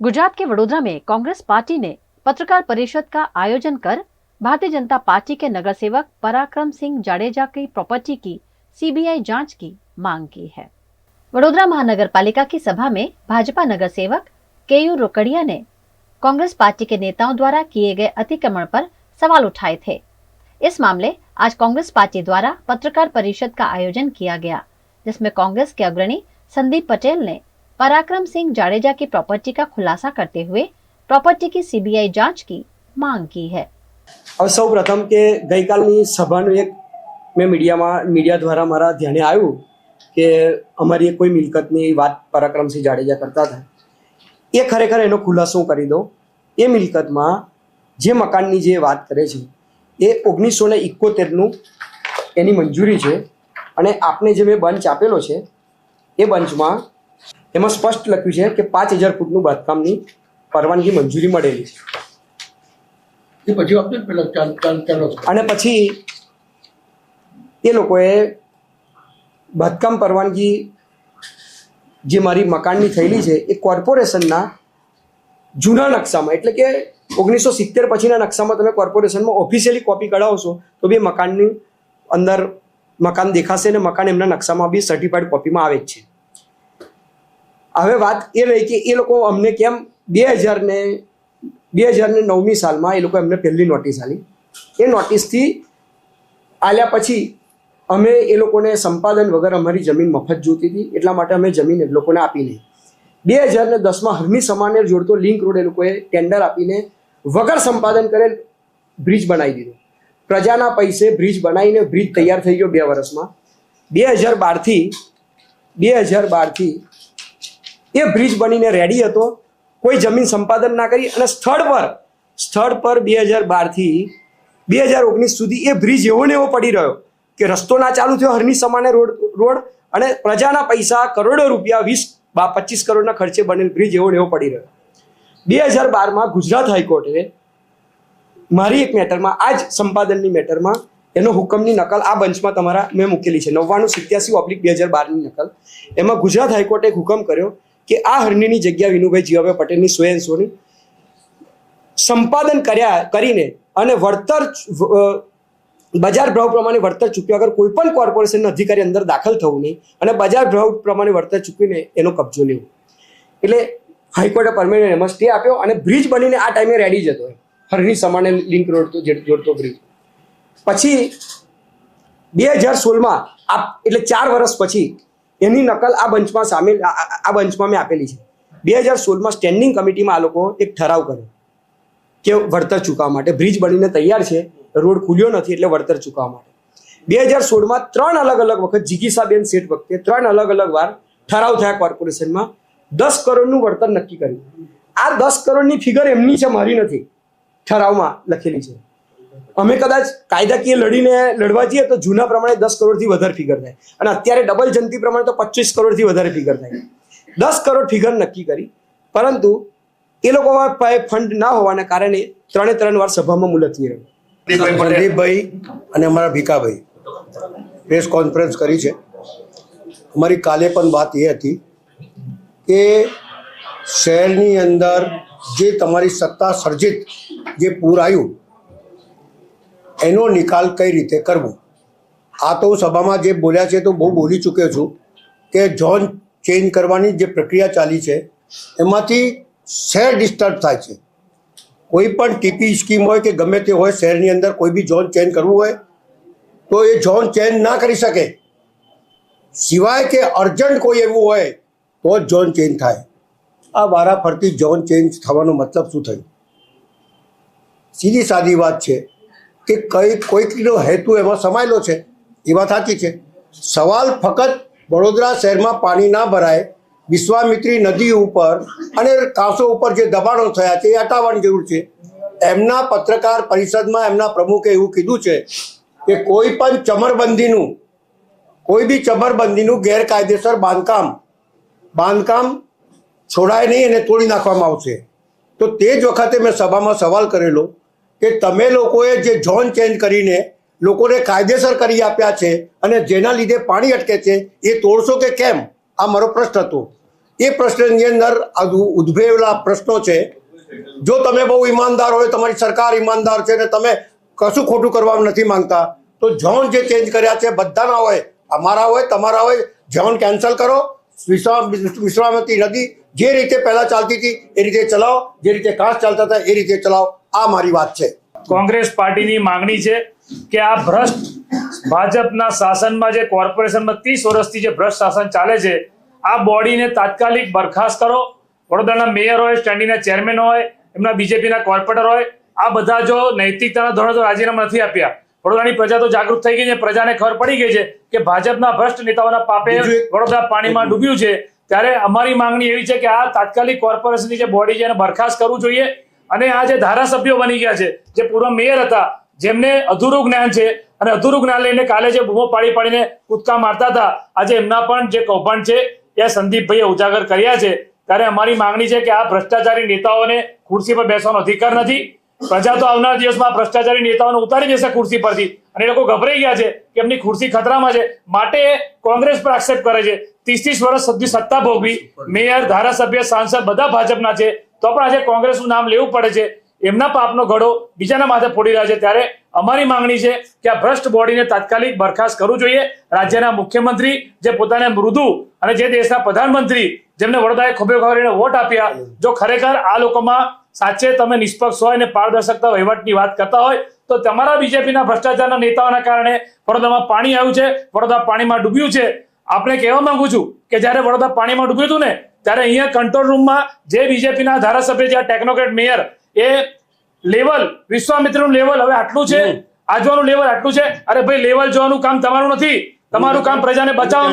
गुजरात के वडोदरा में कांग्रेस पार्टी ने पत्रकार परिषद का आयोजन कर भारतीय जनता पार्टी के नगर सेवक पराक्रम सिंह जाडेजा की प्रॉपर्टी की सीबीआई जांच की मांग की है। वडोदरा महानगर पालिका की सभा में भाजपा नगर सेवक केयू रोकड़िया ने कांग्रेस पार्टी के नेताओं द्वारा किए गए अतिक्रमण पर सवाल उठाए थे। इस मामले आज कांग्रेस पार्टी द्वारा पत्रकार परिषद का आयोजन किया गया, जिसमें कांग्रेस के अग्रणी संदीप पटेल ने पराक्रम सिंह जाडेजा की प्रॉपर्टी का खुलासा करते हुए प्रॉपर्टी की सीबीआई जांच की मांग की है। હવે સૌ પ્રથમ કે ગઈકાલની સભાનું એક મેં મીડિયા દ્વારા મારા ધ્યાને આવ્યું કે અમારી કોઈ મિલકતની વાત પરાક્રમસિંહ જાડેજા કરતા હતા। એ ખરેખર એનો ખુલાસો કરી દો। એ મિલકતમાં જે મકાનની જે વાત કરે છે એ 1971નું એની મંજૂરી છે અને આપને જે મેં બંચ આપેલો છે એ બંચમાં એમાં સ્પષ્ટ લખ્યું છે કે 5000 ફૂટનું બાંધકામની પરવાનગી મંજૂરી મળેલી છે। અને પછી એ લોકોએ બાંધકામ પરવાનગી જે મારી મકાનની થયેલી છે એ કોર્પોરેશનના જૂના નકશામાં, એટલે કે 1970 પછીના નકશામાં તમે કોર્પોરેશનમાં ઓફિશિયલી કોપી કઢાવશો તો બી મકાનની અંદર મકાન દેખાશે ને મકાન એમના નકશામાં બી સર્ટિફાઈડ કોપીમાં આવે જ છે। હવે વાત એ રહી કે એ લોકો અમને કેમ 2009ની સાલમાં એ લોકો એમને પહેલી નોટિસ આલી। એ નોટિસથી આલ્યા પછી અમે એ લોકોને સંપાદન વગર અમારી જમીન મફત જોતી હતી, એટલા માટે અમે જમીન એ લોકોને આપી નહીં। 2010માં હરની સમાને જોડતો લિંક રોડ એ લોકોએ ટેન્ડર આપીને વગર સંપાદન કરેલ બ્રિજ બનાવી દીધો। પ્રજાના પૈસે બ્રિજ બનાવીને બ્રિજ તૈયાર થઈ ગયો 2 વર્ષમાં। 2012થી એ બ્રિજ બનીને રેડી હતો, કોઈ જમીન સંપાદન ના કરી અને સ્થળ પર 2012થી 2019 સુધી એ બ્રિજ એવો ને એવો પડી રહ્યો કે રસ્તો ના ચાલુ થયો હરની સમાને રોડ અને પ્રજાના પૈસા કરોડો રૂપિયા 20-25 કરોડના ખર્ચે બનેલ બ્રિજ એવો ને એવો પડી રહ્યો। 2012માં ગુજરાત હાઈકોર્ટે મારી એક મેટરમાં આ જ સંપાદનની મેટરમાં એનો હુકમની નકલ આ બંચમાં તમારા મેં મૂકેલી છે 9987/2012ની નકલ। એમાં ગુજરાત હાઈકોર્ટે એક હુકમ કર્યો કે આ હરણીની જગ્યા વિનુભાઈ જીવાભાઈ પટેલની 100% સંપાદન કરીને અને વળતર બજાર ભાવ પ્રમાણે વળતર ચૂક્યા વગર કોઈ પણ કોર્પોરેશનના અધિકારી અંદર દાખલ થવું નહીં અને બજાર ભાવ પ્રમાણે વળતર ચૂકવીને એનો કબજો લેવો। એટલે હાઈકોર્ટે પરમેનન્ટ એમાં સ્ટે આપ્યો અને બ્રિજ બનીને આ ટાઈમે રેડી જતો હરની સમાને લિંક રોડ જોડતો બ્રિજ। પછી 2016માં એટલે 4 વર્ષ પછી એની નકલ આ બંચમાં મેં આપેલી છે। 2016માં સ્ટેન્ડિંગ કમિટીમાં આ લોકો એક ઠરાવ કર્યો કે વળતર ચૂકવવા માટે બ્રિજ બનીને તૈયાર છે, રોડ ખુલ્યો નથી એટલે વળતર ચૂકવવા માટે 2016માં 3 અલગ વખત જીગીસાબેન શેઠ વખતે 3 અલગ વાર ઠરાવ થયા કોર્પોરેશનમાં 10 કરોડનું વળતર નક્કી કર્યું। આ 10 કરોડની ફિગર એમની છે, મારી નથી, ઠરાવમાં લખેલી છે। અમે કદાચ કાયદાકીય લડવા જઈએ તો જૂના પ્રમાણે 10 કરોડથી વધારે ફિગર થાય અને અત્યારે ડબલ જંતી પ્રમાણે તો 25 કરોડથી વધારે ફિગર થાય। 10 કરોડ ફિગર નક્કી કરી, પરંતુ એ લોકોમાં ફંડ ના હોવાના કારણે 3 વાર સભામાં મુલતવી રહ્યો। સંદીપભાઈ અને અમારા ભીખાભાઈ પ્રેસ કોન્ફરન્સ કરી છે। અમારી કાલે પણ વાત એ હતી કે શહેરની અંદર જે તમારી સત્તા સર્જિત જે પૂર આવ્યું એનો નિકાલ કઈ રીતે કરવો। આ તો સભામાં જે બોલ્યા છે તો બહુ બોલી ચૂક્યો છું કે ઝોન ચેન્જ કરવાની જે પ્રક્રિયા ચાલી છે એમાંથી શહેર ડિસ્ટર્બ થાય છે। કોઈ પણ ટીપી સ્કીમ હોય કે ગમે તે હોય, શહેરની અંદર કોઈ બી ઝોન ચેન્જ કરવું હોય તો એ ઝોન ચેન્જ ના કરી શકે, સિવાય કે અર્જન્ટ કોઈ એવું હોય તો જ ઝોન ચેન્જ થાય। આ વારાફરતી ઝોન ચેન્જ થવાનો મતલબ શું થયું? સીધી સાદી વાત છે કે કોઈકનો હેતુ એમાં સમાયેલો છે, એ વાત સાચી છે। સવાલ ફક્ત વડોદરા શહેરમાં પાણી ના ભરાય, વિશ્વામિત્રી નદી ઉપર અને કાંસો ઉપર જે દબાણો થયા છે એ હટાવવાની જરૂર છે। એમના પત્રકાર પરિષદમાં એમના પ્રમુખે એવું કીધું છે કે કોઈ બી ચમરબંધીનું ગેરકાયદેસર બાંધકામ છોડાય નહીં અને તોડી નાખવામાં આવશે। તો તે જ વખતે મેં સભામાં સવાલ કરેલો કે તમે લોકોએ જે ઝોન ચેન્જ કરીને લોકોને કાયદેસર કરી આપ્યા છે અને જેના લીધે પાણી અટકે છે એ તોડશો કે કેમ? આ મારો પ્રશ્ન હતો। એ પ્રશ્નની અંદર ઉદ્ભવેલા પ્રશ્નો છે. જો તમે બહુ ઈમાનદાર હોય, તમારી સરકાર ઈમાનદાર છે ને તમે કશું ખોટું કરવા નથી માંગતા, તો ઝોન જે ચેન્જ કર્યા છે બધાના હોય, અમારા હોય, તમારા હોય, ઝોન કેન્સલ કરો. વિશ્વામિત્રી નદી જે રીતે પહેલા ચાલતી હતી એ રીતે ચલાવો, જે રીતે કાંસ ચાલતા હતા એ રીતે ચલાવો. આ મારી વાત છે. કોંગ્રેસ પાર્ટીની માંગણી છે કે આ ભ્રષ્ટ ભાજપના શાસનમાં જે કોર્પોરેશનમાં 30 વર્ષથી જે ભ્રષ્ટ શાસન ચાલે છે, આ બોડીને તાત્કાલિક બરખાસ્ત કરો. વડોદરાના મેયર હોય, સ્ટેન્ડિંગના ચેરમેન હોય, એમના બીજેપીના કોર્પોરેટર હોય, આ બધા જો નૈતિકતાના ધોરણે તો રાજીનામા નથી આપ્યા. વડોદરાની પ્રજા તો જાગૃત થઈ ગઈ છે, પ્રજાને ખબર પડી ગઈ છે કે ભાજપના ભ્રષ્ટ નેતાઓના પાપે વડોદરા પાણીમાં ડૂબ્યું છે. ત્યારે અમારી માંગણી એવી છે કે આ તાત્કાલિક કોર્પોરેશનની જે બોડી છે એને બરખાસ્ત કરવું જોઈએ. અને આ જે ધારાસભ્યો બની ગયા છે, જે પૂર્વ મેયર હતા, જેમને અધૂરું જ્ઞાન છે અને અધૂરું જ્ઞાન લઈને કાલે જે બૂમો પાડીને કૂદકા મારતા હતા, આજે એમના પણ જે કૌભાંડ છે એ સંદીપભાઈએ ઉજાગર કર્યા છે. ત્યારે અમારી માંગણી છે કે આ ભ્રષ્ટાચારી નેતાઓને ખુરશી પર બેસવાનો અધિકાર નથી. પ્રજા તો આવનાર દિવસમાં ભ્રષ્ટાચારી નેતાઓને ઉતારી દેશે ખુરશી પરથી, અને એ લોકો ગભરાઈ ગયા છે કે એમની ખુરશી ખતરામાં છે. માટે કોંગ્રેસ પર આક્ષેપ કરે છે. 30 વર્ષ સુધી સત્તા ભોગવી, મેયર, ધારાસભ્ય, સાંસદ બધા ભાજપના છે, તો પણ આજે કોંગ્રેસનું નામ લેવું પડે છે. એમના પાપનો ઘડો બીજાના માથે ફોડી રહ્યા છે. ત્યારે અમારી માંગણી છે કે આ ભ્રષ્ટ બોડીને તાત્કાલિક બરખાસ્ત કરવું જોઈએ. રાજ્યના મુખ્યમંત્રી જે પોતાને મૃદુ અને જે દેશના પ્રધાનમંત્રી જેમને વડોદરાએ ખોબે ખોબરીને વોટ આપ્યા, જો ખરેખર આ લોકોમાં સાચે તમે નિષ્પક્ષ હોય અને પારદર્શકતા વહીવટની વાત કરતા હોય, તો તમારા બીજેપીના ભ્રષ્ટાચારના નેતાઓના કારણે વડોદરામાં પાણી આવ્યું છે, વડોદરા પાણીમાં ડૂબ્યું છે. આપણે કહેવા માંગુ છું કે જ્યારે વડોદરા પાણીમાં ડૂબ્યું હતું ને, ત્યારે અહીંયા કંટ્રોલ રૂમમાં જે બીજેપીના ધારાસભ્ય, જે ટેકનોક્રેટ મેયર, એ લેવલ, વિશ્વામિત્રનું લેવલ હવે આટલું છે, આજવાનું લેવલ આટલું છે. અરે ભાઈ, લેવલ જોવાનું કામ તમારું નથી, તમારું કામ પ્રજાને બચાવવાનું.